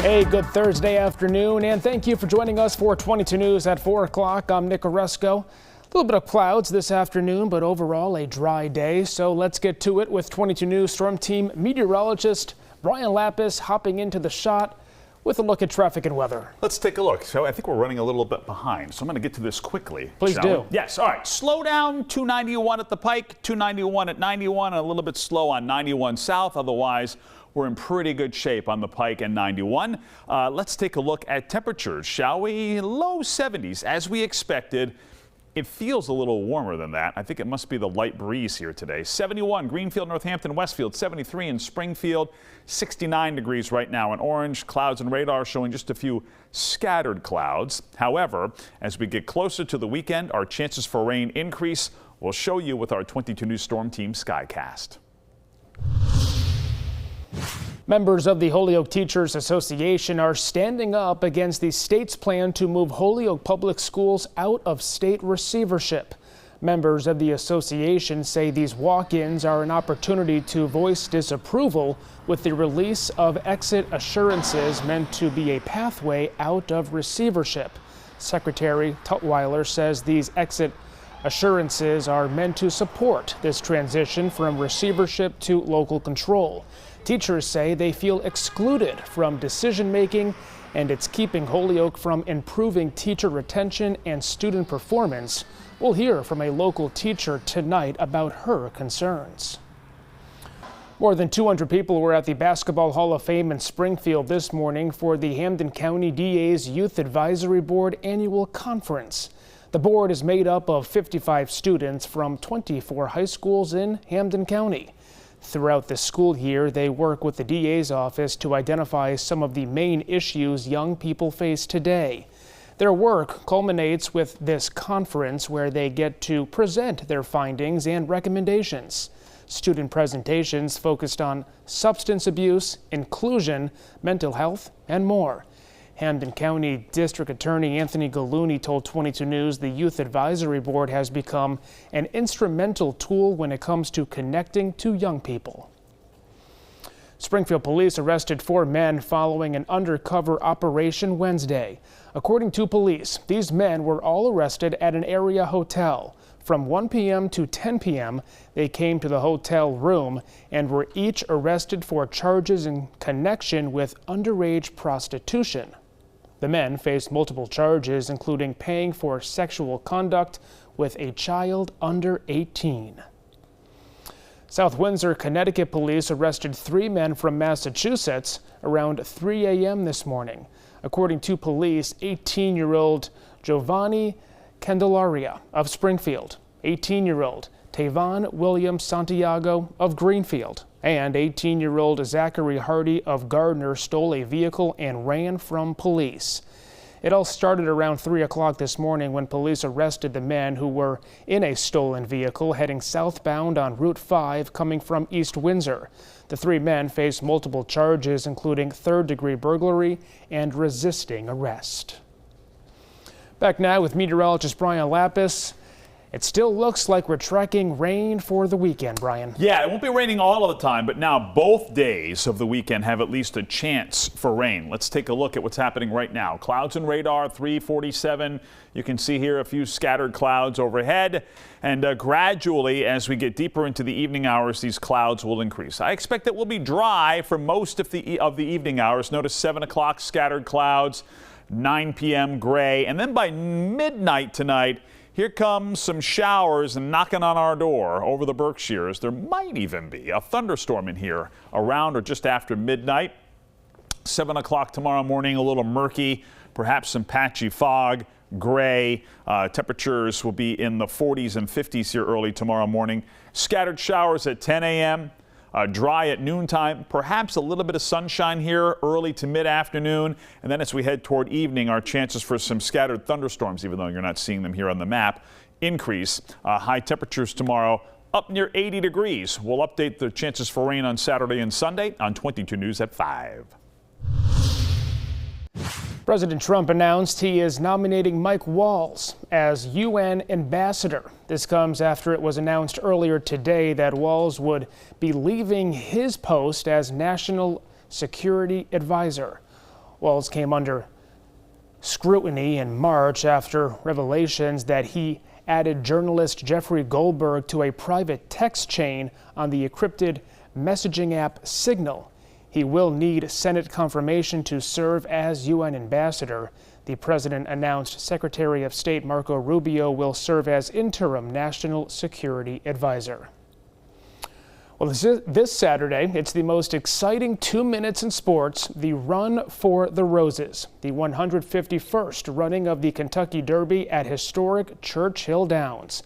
Hey, good Thursday afternoon, and thank you for joining us for 22 News at 4 o'clock. I'm Nick Oresco. A little bit of clouds this afternoon, but overall a dry day. So let's get to it with 22 News Storm Team meteorologist Brian Lapis hopping into the shot with a look at traffic and weather. Let's take a look. So I think we're running a little bit behind, so I'm going to get to this quickly. Please do. Yes, all right. Slow down, 291 at the Pike, 291 at 91, and a little bit slow on 91 South. Otherwise, we're in pretty good shape on the Pike and 91. Let's take a look at temperatures, shall we? Low 70s, as we expected. It feels a little warmer than that. I think it must be the light breeze here today. 71, Greenfield, Northampton, Westfield. 73 in Springfield. 69 degrees right now in Orange. Clouds and radar showing just a few scattered clouds. However, as we get closer to the weekend, our chances for rain increase. We'll show you with our 22 News Storm Team Skycast. Members of the Holyoke Teachers Association are standing up against the state's plan to move Holyoke Public Schools out of state receivership. Members of the association say these walk-ins are an opportunity to voice disapproval with the release of exit assurances meant to be a pathway out of receivership. Secretary Tutwiler says these exit assurances are meant to support this transition from receivership to local control. Teachers say they feel excluded from decision-making, and it's keeping Holyoke from improving teacher retention and student performance. We'll hear from a local teacher tonight about her concerns. More than 200 people were at the Basketball Hall of Fame in Springfield this morning for the Hampden County DA's Youth Advisory Board annual conference. The board is made up of 55 students from 24 high schools in Hampden County. Throughout the school year, they work with the DA's office to identify some of the main issues young people face today. Their work culminates with this conference where they get to present their findings and recommendations. Student presentations focused on substance abuse, inclusion, mental health, and more. Hampden County District Attorney Anthony Gallooni told 22 News the Youth Advisory Board has become an instrumental tool when it comes to connecting to young people. Springfield police arrested 4 men following an undercover operation Wednesday. According to police, these men were all arrested at an area hotel. From 1 p.m. to 10 p.m., they came to the hotel room and were each arrested for charges in connection with underage prostitution. The men faced multiple charges, including paying for sexual conduct with a child under 18. South Windsor, Connecticut police arrested 3 men from Massachusetts around 3 a.m. this morning. According to police, 18-year-old Giovanni Candelaria of Springfield, 18-year-old Tavon Williams Santiago of Greenfield, and 18-year-old Zachary Hardy of Gardner stole a vehicle and ran from police. It all started around 3 o'clock this morning when police arrested the men who were in a stolen vehicle heading southbound on Route 5 coming from East Windsor. The 3 men face multiple charges, including third-degree burglary and resisting arrest. Back now with meteorologist Brian Lapis. It still looks like we're tracking rain for the weekend, Brian. Yeah, it won't be raining all of the time, but now both days of the weekend have at least a chance for rain. Let's take a look at what's happening right now. Clouds and radar, 347. You can see here a few scattered clouds overhead. And gradually, as we get deeper into the evening hours, these clouds will increase. I expect it will be dry for most of the evening hours. Notice 7 o'clock, scattered clouds, 9 p.m. gray. And then by midnight tonight, here comes some showers and knocking on our door over the Berkshires. There might even be a thunderstorm in here around or just after midnight. 7 o'clock tomorrow morning, a little murky, perhaps some patchy fog, gray. Temperatures will be in the 40s and 50s here early tomorrow morning. Scattered showers at 10 a.m. Dry at noontime, perhaps a little bit of sunshine here early to mid-afternoon. And then as we head toward evening, our chances for some scattered thunderstorms, even though you're not seeing them here on the map, increase. High temperatures tomorrow up near 80 degrees. We'll update the chances for rain on Saturday and Sunday on 22 News at 5. President Trump announced he is nominating Mike Waltz as UN ambassador. This comes after it was announced earlier today that Waltz would be leaving his post as national security advisor. Wells came under scrutiny in March after revelations that he added journalist Jeffrey Goldberg to a private text chain on the encrypted messaging app Signal. He will need Senate confirmation to serve as UN ambassador. The president announced Secretary of State Marco Rubio will serve as interim national security advisor. Well, this Saturday, it's the most exciting 2 minutes in sports, the Run for the Roses, the 151st running of the Kentucky Derby at historic Churchill Downs.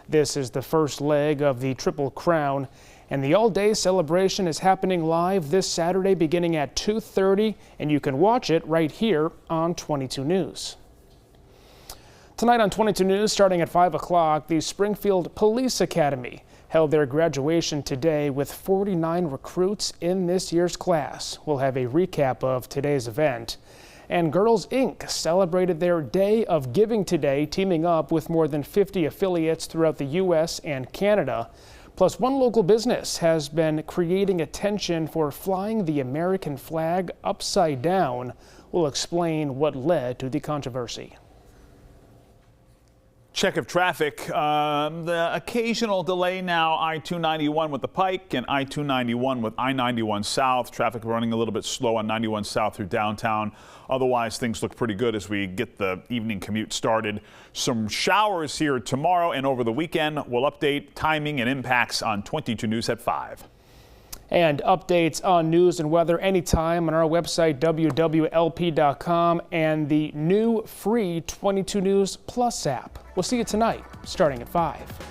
This is the first leg of the Triple Crown, and the all-day celebration is happening live this Saturday beginning at 2:30, and you can watch it right here on 22 News. Tonight on 22 News, starting at 5 o'clock, the Springfield Police Academy held their graduation today with 49 recruits in this year's class. We'll have a recap of today's event. And Girls Inc. celebrated their Day of Giving today, teaming up with more than 50 affiliates throughout the U.S. and Canada. Plus, one local business has been creating attention for flying the American flag upside down. We'll explain what led to the controversy. Check of traffic. The occasional delay now, I-291 with the Pike and I-291 with I-91 South. Traffic running a little bit slow on 91 South through downtown. Otherwise, things look pretty good as we get the evening commute started. Some showers here tomorrow and over the weekend. We'll update timing and impacts on 22 News at 5. And updates on news and weather anytime on our website, wwlp.com, and the new free 22 News Plus app. We'll see you tonight, starting at 5.